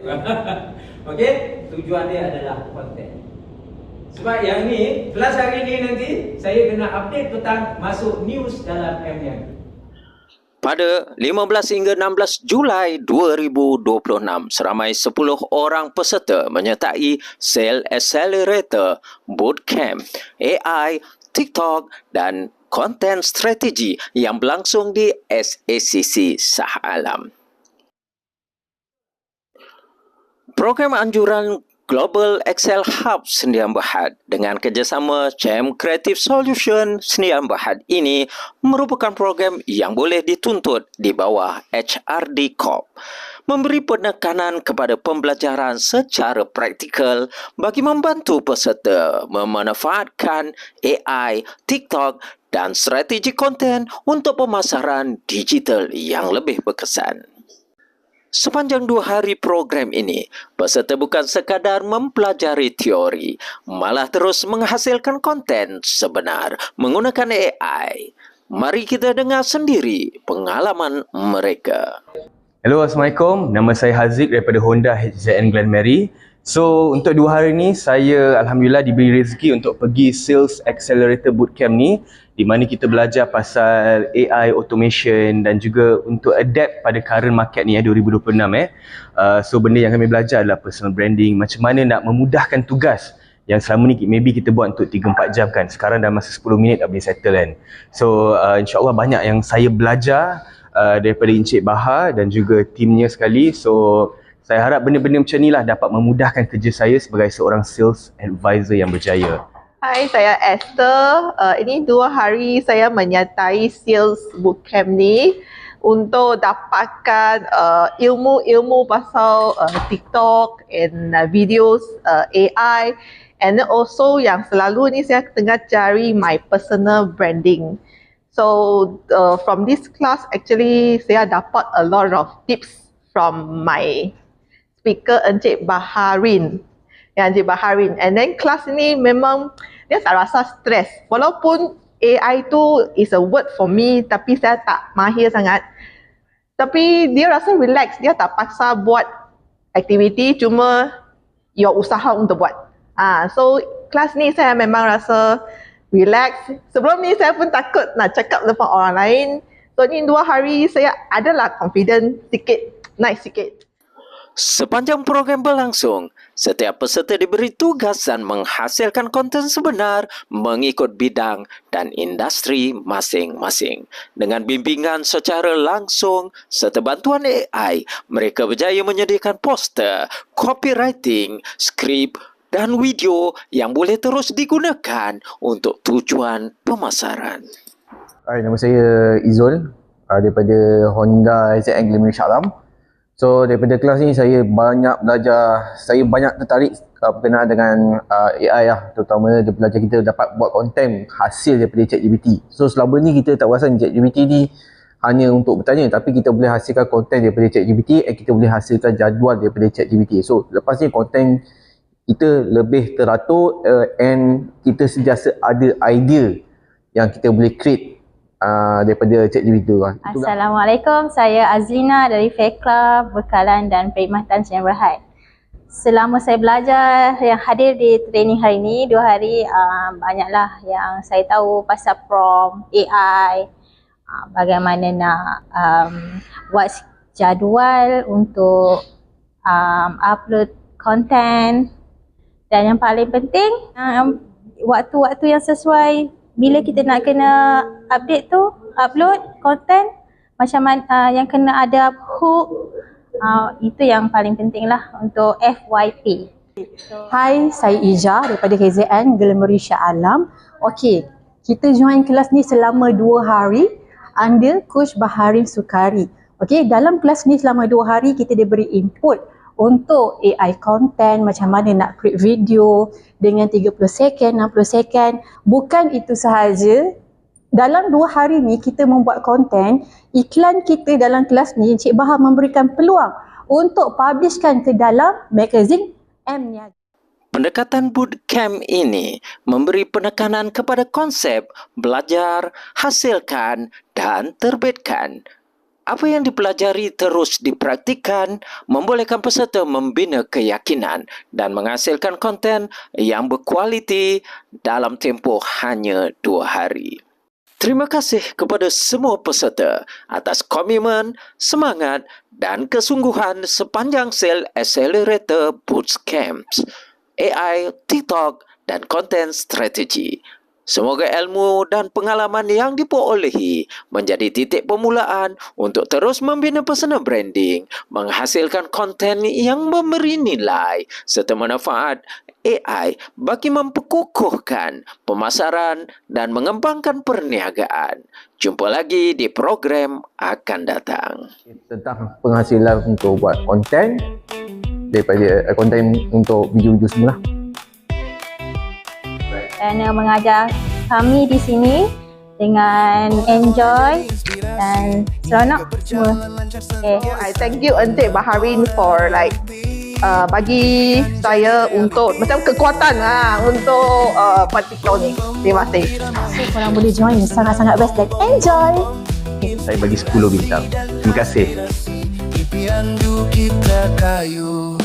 Okey, tujuan dia adalah konten. Sebab yang ni, kelas hari ni nanti saya kena update petang masuk news dalam MNiaga. Pada 15 hingga 16 Julai 2026, seramai 10 orang peserta menyertai Sales Accelerator Bootcamp AI, TikTok dan konten strategi yang berlangsung di SACC Shah Alam. Program anjuran Global Excel Hub Sdn Bhd dengan kerjasama CM Creative Solution Sdn Bhd ini merupakan program yang boleh dituntut di bawah HRD Corp, memberi penekanan kepada pembelajaran secara praktikal bagi membantu peserta memanfaatkan AI, TikTok dan strategi konten untuk pemasaran digital yang lebih berkesan. Sepanjang 2 hari program ini, peserta bukan sekadar mempelajari teori, malah terus menghasilkan konten sebenar menggunakan AI. Mari kita dengar sendiri pengalaman mereka. Hello, Assalamualaikum. Nama saya Haziq daripada Honda HZN Glen Mary. So, untuk 2 hari ni, saya Alhamdulillah diberi rezeki untuk pergi Sales Accelerator Bootcamp ni, di mana kita belajar pasal AI, automation dan juga untuk adapt pada current market ni 2026. So, benda yang kami belajar adalah personal branding, macam mana nak memudahkan tugas yang selama ni maybe kita buat untuk 3-4 jam kan. Sekarang dalam masa 10 minit dah boleh settle kan. So, insyaAllah banyak yang saya belajar daripada Encik Bahar dan juga timnya sekali. So, saya harap benda-benda macam ni lah dapat memudahkan kerja saya sebagai seorang sales advisor yang berjaya. Hai, saya Esther. Ini 2 hari saya menyertai Sales Bootcamp ni untuk dapatkan ilmu-ilmu pasal TikTok and videos AI, and also yang selalu ni saya tengah cari my personal branding. So from this class actually saya dapat a lot of tips from my speaker Encik Baharin. Encik Baharin. And then kelas ni memang dia tak rasa stres. Walaupun AI tu is a word for me, tapi saya tak mahir sangat. Tapi dia rasa relax, dia tak paksa buat aktiviti, cuma your usaha untuk buat. So kelas ni saya memang rasa relax. Sebelum ni saya pun takut nak cakap depan orang lain. So ni 2 hari saya adalah confident sikit, naik sikit. Sepanjang program berlangsung, setiap peserta diberi tugasan menghasilkan konten sebenar mengikut bidang dan industri masing-masing. Dengan bimbingan secara langsung serta bantuan AI, mereka berjaya menyediakan poster, copywriting, skrip dan video yang boleh terus digunakan untuk tujuan pemasaran. Hai, nama saya Izul daripada Honda HZN Glen Mary Shah Alam. So daripada kelas ni saya banyak belajar, saya banyak tertarik berkenaan dengan AI lah, terutama dia belajar kita dapat buat konten hasil daripada ChatGPT. So selama ni kita tak perasan ChatGPT ni hanya untuk bertanya, tapi kita boleh hasilkan konten daripada ChatGPT and kita boleh hasilkan jadual daripada ChatGPT. So lepas ni konten kita lebih teratur and kita sentiasa ada idea yang kita boleh create daripada ChatGPT tu lah. Assalamualaikum, saya Azlina dari Fair Club, Bekalan dan Perkhidmatan Sdn Bhd. Selama saya belajar yang hadir di training hari ini 2 hari, banyaklah yang saya tahu pasal prompt AI, bagaimana nak buat jadual untuk upload konten, dan yang paling penting waktu-waktu yang sesuai bila kita nak kena update tu, upload konten, macam mana yang kena ada hook, itu yang paling penting lah untuk FYP. Hai, saya Ija daripada HZN Glen Mary Shah Alam. Okey, kita join kelas ni selama 2 hari under Coach Baharin Sukari. Okey, dalam kelas ni selama 2 hari kita diberi input untuk AI content, macam mana nak create video dengan 30 second, 60 second. Bukan itu sahaja, dalam 2 hari ni kita membuat konten, iklan kita dalam kelas ni Encik Bahar memberikan peluang untuk publishkan ke dalam magazine MNiaga. Pendekatan bootcamp ini memberi penekanan kepada konsep belajar, hasilkan dan terbitkan. Apa yang dipelajari terus dipraktikkan membolehkan peserta membina keyakinan dan menghasilkan konten yang berkualiti dalam tempoh hanya 2 hari. Terima kasih kepada semua peserta atas komitmen, semangat dan kesungguhan sepanjang sel Accelerator Bootcamps, AI, TikTok dan konten strategi. Semoga ilmu dan pengalaman yang diperolehi menjadi titik permulaan untuk terus membina personal branding, menghasilkan konten yang memberi nilai serta manfaat AI bagi memperkukuhkan pemasaran dan mengembangkan perniagaan. Jumpa lagi di program akan datang. Tentang penghasilan untuk buat konten, daripada konten untuk video-video semua lah. Kerana mengajar kami di sini dengan enjoy dan seronok semua. Okay. I thank you Encik Baharin for like bagi saya untuk macam kekuatan untuk buat TikTok ni. Terima kasih. So, korang boleh join, sangat-sangat best dan enjoy. Saya bagi 10 bintang. Terima kasih. Impian kita kayu